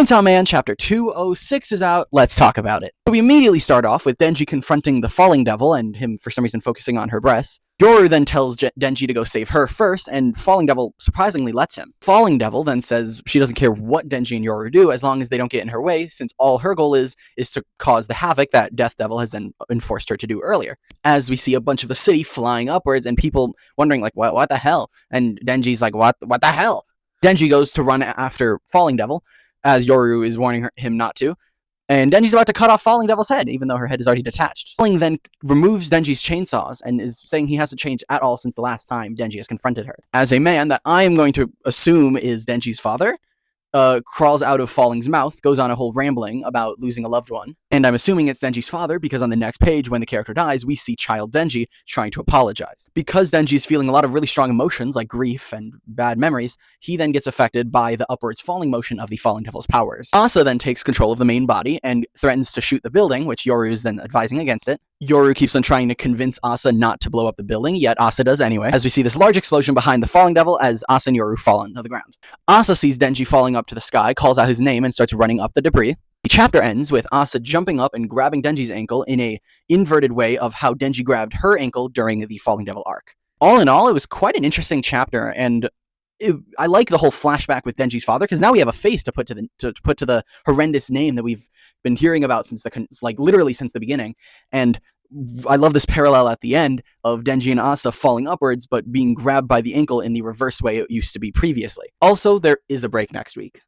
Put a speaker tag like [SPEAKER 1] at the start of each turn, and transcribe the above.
[SPEAKER 1] Chainsaw Man Chapter 206 is out, let's talk about it. We immediately start off with Denji confronting the Falling Devil and him for some reason focusing on her breasts. Yoru then tells Denji to go save her first, and Falling Devil surprisingly lets him. Falling Devil then says she doesn't care what Denji and Yoru do as long as they don't get in her way, since all her goal is to cause the havoc that Death Devil has then enforced her to do earlier. As we see a bunch of the city flying upwards and people wondering like, what the hell? And Denji's like, what the hell? Denji goes to run after Falling Devil, as Yoru is warning him not to. And Denji's about to cut off Falling Devil's head, even though her head is already detached. Falling then removes Denji's chainsaws and is saying he hasn't changed at all since the last time Denji has confronted her. As a man that I am going to assume is Denji's father, crawls out of Falling's mouth, goes on a whole rambling about losing a loved one. And I'm assuming it's Denji's father because on the next page, when the character dies, we see child Denji trying to apologize. Because Denji's feeling a lot of really strong emotions like grief and bad memories, he then gets affected by the upwards falling motion of the Falling Devil's powers. Asa then takes control of the main body and threatens to shoot the building, which Yoru is then advising against it. Yoru keeps on trying to convince Asa not to blow up the building, yet Asa does anyway, as we see this large explosion behind the Falling Devil as Asa and Yoru fall onto the ground. Asa sees Denji falling up to the sky, calls out his name, and starts running up the debris. The chapter ends with Asa jumping up and grabbing Denji's ankle in a inverted way of how Denji grabbed her ankle during the Falling Devil arc. All in all, it was quite an interesting chapter, and I like the whole flashback with Denji's father, because now we have a face to put to the horrendous name that we've been hearing about since literally since the beginning. And I love this parallel at the end of Denji and Asa falling upwards, but being grabbed by the ankle in the reverse way it used to be previously. Also, there is a break next week.